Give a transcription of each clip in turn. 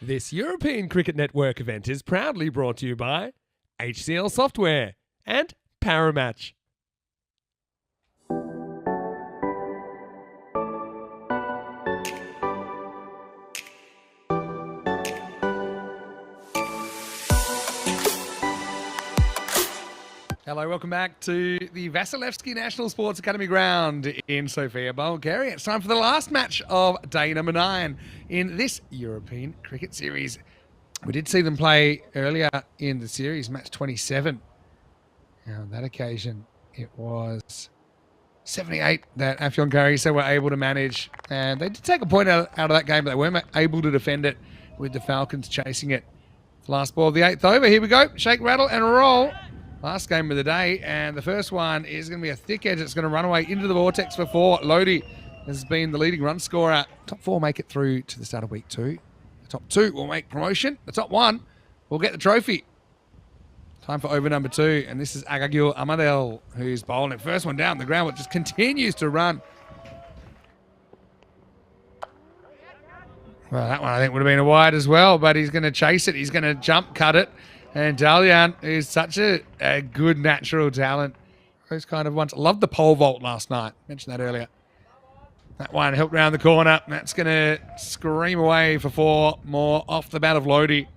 This European Cricket Network event is proudly brought to you by HCL Software and Paramatch. Hello, welcome back to the Vasilevsky National Sports Academy ground in Sofia, Bulgaria. It's time for the last match of day number 9 in this European Cricket Series. We did see them play earlier in the series, match 27. Now, on that occasion, it was 78 that Afyonkarahisar were able to manage. And they did take a point out of that game, but they weren't able to defend it with the Falcons chasing it. Last ball of the 8th over. Here we go. Shake, rattle, and roll. Last game of the day, and the first one is going to be a thick edge. It's going to run away into the vortex for 4. Lodi has been the leading run scorer. Top 4 make it through to the start of week 2. The top 2 will make promotion. The top 1 will get the trophy. Time for over number 2, and this is Agagil Amadel, who's bowling. First one down the ground, but just continues to run. Well, that one I think would have been a wide as well, but he's going to chase it. He's going to jump cut it. And Dalian is such a good natural talent. Those kind of ones. I loved the pole vault last night. Mentioned that earlier. That one helped round the corner. That's going to scream away for 4 more off the bat of Lodi.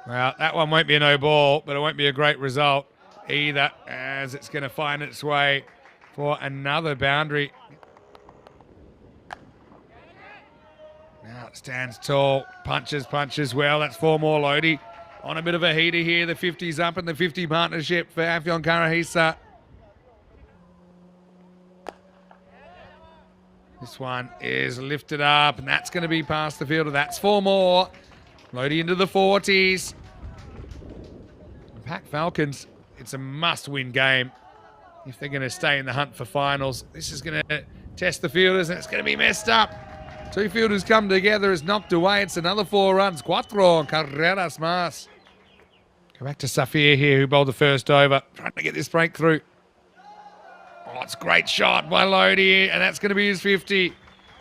Well, that one won't be a no ball, but it won't be a great result either, as it's going to find its way for another boundary. Now it stands tall, punches well. That's 4 more. Lodi on a bit of a heater here. The 50's up in the 50 partnership for Afyonkarahisar. This one is lifted up, and that's going to be past the fielder. That's 4 more. Lodi into the 40s. The Pack Falcons, it's a must-win game if they're going to stay in the hunt for finals. This is going to test the fielders, and it's going to be messed up. 2 fielders come together, is knocked away. It's another 4 runs. Cuatro carreras más. Go back to Safir here, who bowled the first over. Trying to get this breakthrough. Oh, it's a great shot by Lodi, and that's going to be his 50.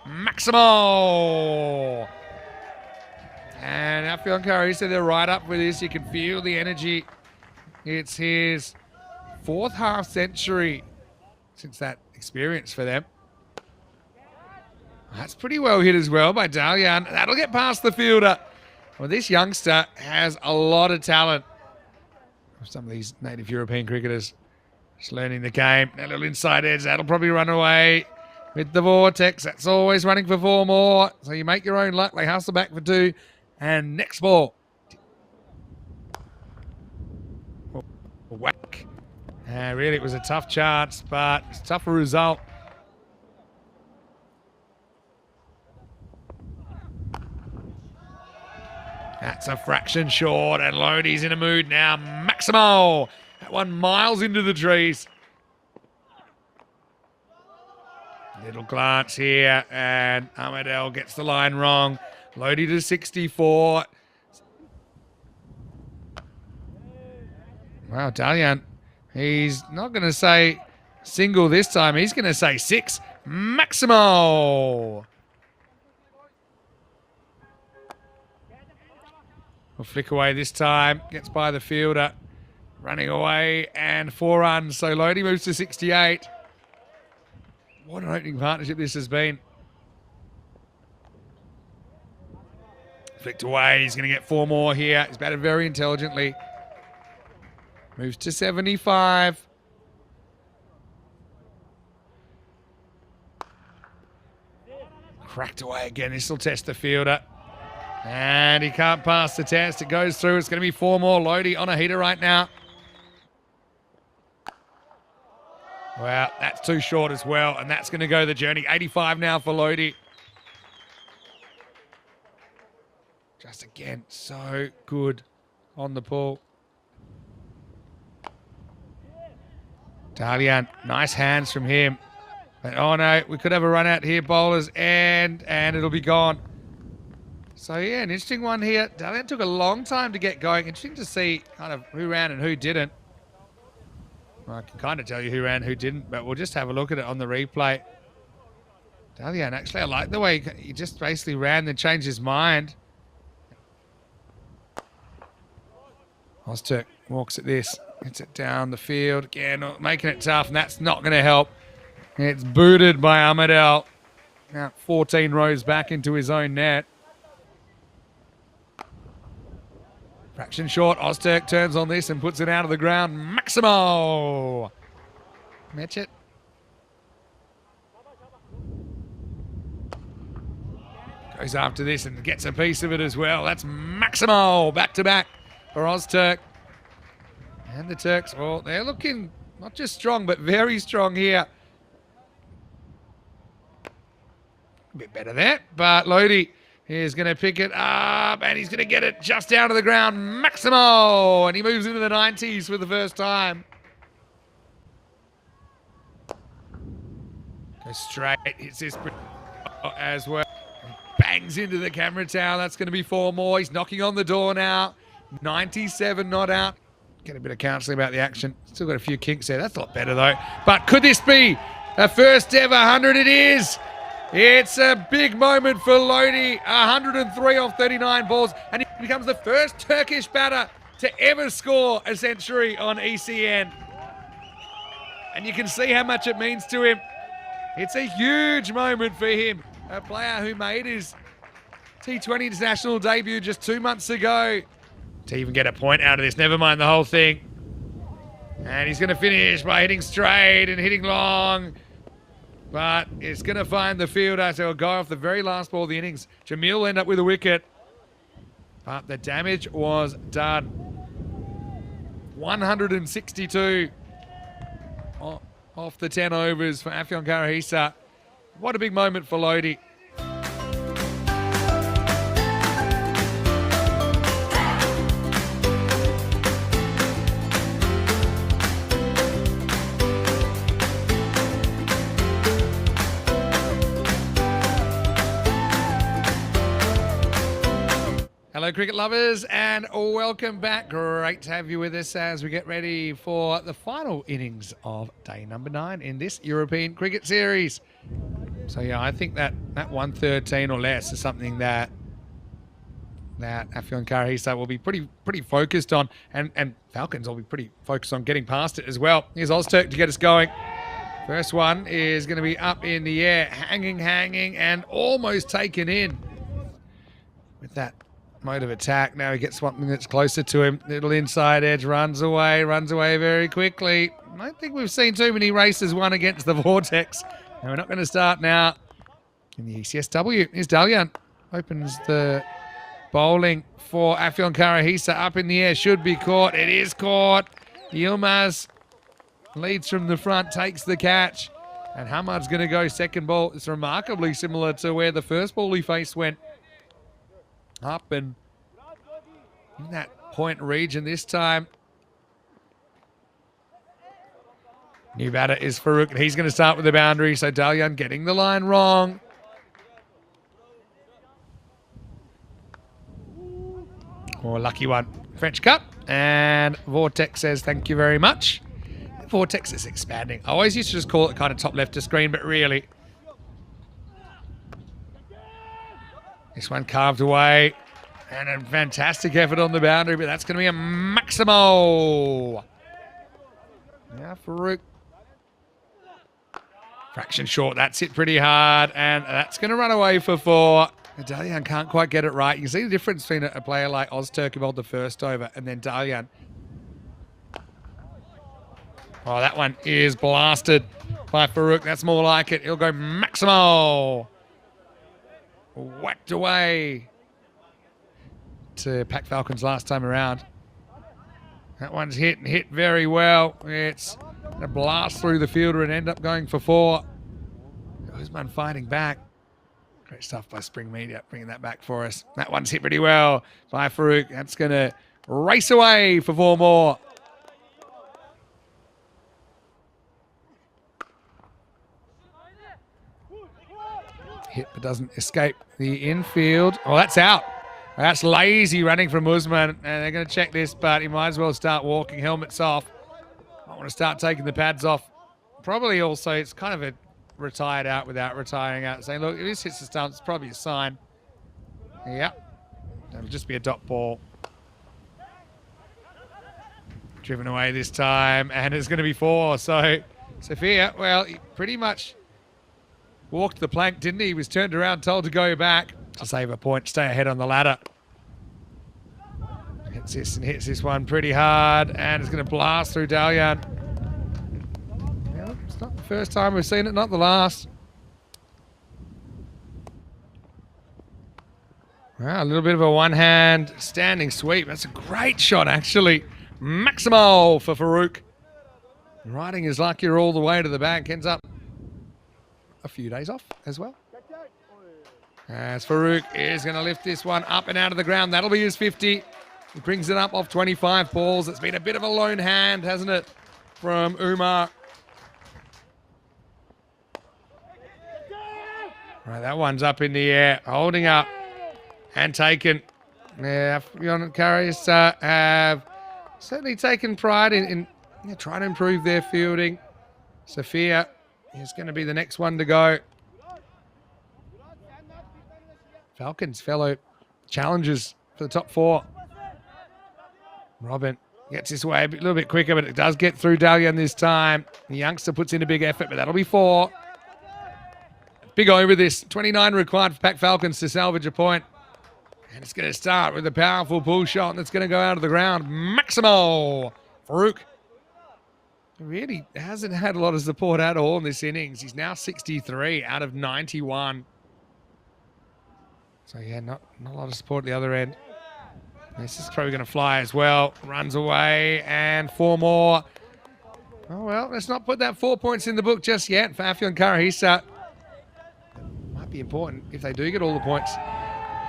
Maximo. And Afyonkarahisar, they're right up for this. You can feel the energy. It's his 4th half century since that experience for them. That's pretty well hit as well by Dalian. That'll get past the fielder. Well, this youngster has a lot of talent. Some of these native European cricketers just learning the game. A little inside edge. That'll probably run away with the vortex. That's always running for 4 more. So you make your own luck. They hustle back for 2. And next ball. Whack. Really, it was a tough chance, but it's a tougher result. That's a fraction short, and Lodi's in a mood now. Maximo! That one miles into the trees. Little glance here, and Amadel gets the line wrong. Lodi to 64. Wow, Dalian, he's not going to say single this time. He's going to say 6. Maximo! Will flick away this time. Gets by the fielder. Running away, and 4 runs. So Lodi moves to 68. What an opening partnership this has been. Flicked away. He's going to get 4 more here. He's batted very intelligently. Moves to 75. Cracked away again. This will test the fielder. And he can't pass the test. It goes through. It's going to be 4 more. Lodi on a heater right now. Well, that's too short as well. And that's going to go the journey. 85 now for Lodi. Just again, so good on the pull. Dalian, nice hands from him. But oh no, we could have a run out here, bowlers, and it'll be gone. So yeah, an interesting one here. Dalian took a long time to get going. Interesting to see kind of who ran and who didn't. Well, I can kind of tell you who ran and who didn't, but we'll just have a look at it on the replay. Dalian, actually, I like the way he just basically ran and changed his mind. Ozturk walks at this, gets it down the field. Again, making it tough, and that's not going to help. It's booted by Ahmadel. Now 14 rows back into his own net. Fraction short, Ozturk turns on this and puts it out of the ground. Maximo! Match it. Goes after this and gets a piece of it as well. That's Maximo, back-to-back for Ozturk. And the Turks, well, they're looking not just strong, but very strong here. A bit better there, but Lodi is going to pick it up, and he's going to get it just down to the ground. Maximo! And he moves into the 90s for the first time. Goes straight, hits this as well. Bangs into the camera tower. That's going to be 4 more. He's knocking on the door now. 97 not out. Get a bit of counselling about the action. Still got a few kinks there. That's a lot better though. But could this be a first ever 100? It is. It's a big moment for Lodi. 103 off 39 balls. And he becomes the first Turkish batter to ever score a century on ECN. And you can see how much it means to him. It's a huge moment for him. A player who made his T20 international debut just 2 months ago. To even get a point out of this, never mind the whole thing. And he's going to finish by hitting straight and hitting long. But it's going to find the fielder, so he'll go off the very last ball of the innings. Jamil will end up with a wicket. But the damage was done. 162 off the 10 overs for Afyon Karahisa. What a big moment for Lodi. Hello cricket lovers and welcome back. Great to have you with us as we get ready for the final innings of day number 9 in this European cricket series. So yeah, I think that 113 or less is something that Afyon Karahisa will be pretty focused on, and Falcons will be pretty focused on getting past it as well. Here's Ozturk to get us going. First one is going to be up in the air, hanging and almost taken in. With that mode of attack, now he gets something that's closer to him. Little inside edge, runs away very quickly. I don't think we've seen too many races won against the Vortex. And we're not going to start now in the ECSW. Here's Dalian. Opens the bowling for Afyon Karahisa. Up in the air, should be caught. It is caught. Yilmaz leads from the front, takes the catch. And Hamad's going to go second ball. It's remarkably similar to where the first ball he faced went. Up and in that point region this time. New batter is Farouk, and he's going to start with the boundary. So Dalian getting the line wrong. Oh, lucky one. French Cup. And Vortex says thank you very much. Vortex is expanding. I always used to just call it kind of top left of screen, but really. This one carved away. And a fantastic effort on the boundary, but that's going to be a Maximo. Yeah, Farouk. Fraction short. That's hit pretty hard, and that's going to run away for 4. Dalian can't quite get it right. You can see the difference between a player like Ozturk who bowled the first over and then Dalian. Oh, that one is blasted by Farouk. That's more like it. He'll go Maximo. Whacked away to Pac Falcons last time around. That one's hit and hit very well. It's a blast through the fielder and end up going for 4. Usman fighting back. Great stuff by Spring Media, bringing that back for us. That one's hit pretty well by Farouk. That's going to race away for 4 more. Hit but doesn't escape the infield. Oh, that's out. That's lazy running from Usman, and they're going to check this, but he might as well start walking. Helmets off. I want to start taking the pads off. Probably also, it's kind of a retired out without retiring out, saying, look, if this hits the stumps, it's probably a sign. Yep. That'll just be a dot ball. Driven away this time, and it's going to be 4. So, Sophia, well, he pretty much walked the plank, didn't he? He was turned around, told to go back to save a point, stay ahead on the ladder. Hits this and hits this one pretty hard, and it's going to blast through Dalian. Well, it's not the first time we've seen it, not the last. Wow, a little bit of a one-hand standing sweep. That's a great shot, actually. Maximo for Farouk. Riding his luck here all the way to the bank. Ends up a few days off as well. As Farouk is going to lift this one up and out of the ground. That'll be his 50. He brings it up off 25 balls. It's been a bit of a lone hand, hasn't it, from Umar. Right, that one's up in the air, holding up and taken. Yeah, Carriers have certainly taken pride in trying to improve their fielding. Sophia is going to be the next one to go. Falcons fellow challengers for the top 4. Robin gets his way a little bit quicker, but it does get through Dalian this time. The youngster puts in a big effort, but that'll be 4. Big over this. 29 required for Pac Falcons to salvage a point. And it's going to start with a powerful pull shot that's going to go out of the ground. Maximo Farouk really hasn't had a lot of support at all in this innings. He's now 63 out of 91. So, yeah, not a lot of support at the other end. This is probably going to fly as well. Runs away, and 4 more. Oh, well, let's not put that 4 points in the book just yet for Afion Karahisa. Might be important if they do get all the points.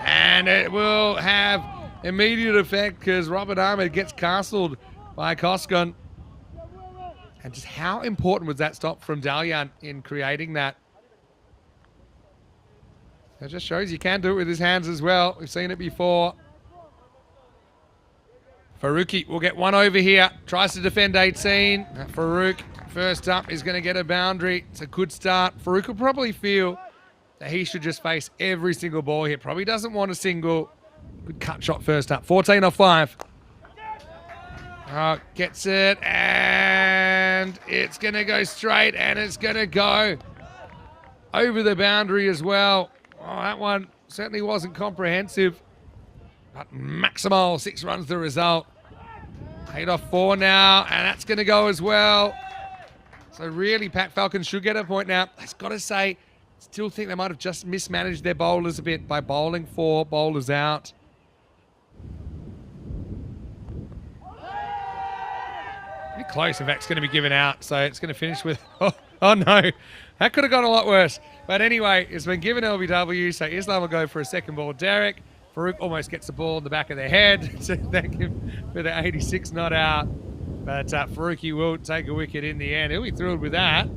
And it will have immediate effect because Robert Ahmed gets castled by Koskon. And just how important was that stop from Dalian in creating that? It just shows you can do it with his hands as well. We've seen it before. Faruqi will get one over here. Tries to defend 18. Farouk, first up, is going to get a boundary. It's a good start. Farouk will probably feel that he should just face every single ball here. Probably doesn't want a single. Good cut shot first up. 14 off 5. Gets it, and it's going to go straight, and it's going to go over the boundary as well. Oh, that one certainly wasn't comprehensive. But Maximal, 6 runs the result. 8 off 4 now, and that's going to go as well. So really, Pac Falcons should get a point now. I've got to say, still think they might have just mismanaged their bowlers a bit by bowling 4 bowlers out. Pretty close if that's going to be given out, so it's going to finish with, oh no, that could have gone a lot worse. But anyway, it's been given LBW, so Islam will go for a second ball. Derek, Farouk almost gets the ball in the back of their head, so thank him for the 86 not out. But Faruqi will take a wicket in the end. He'll be thrilled with that.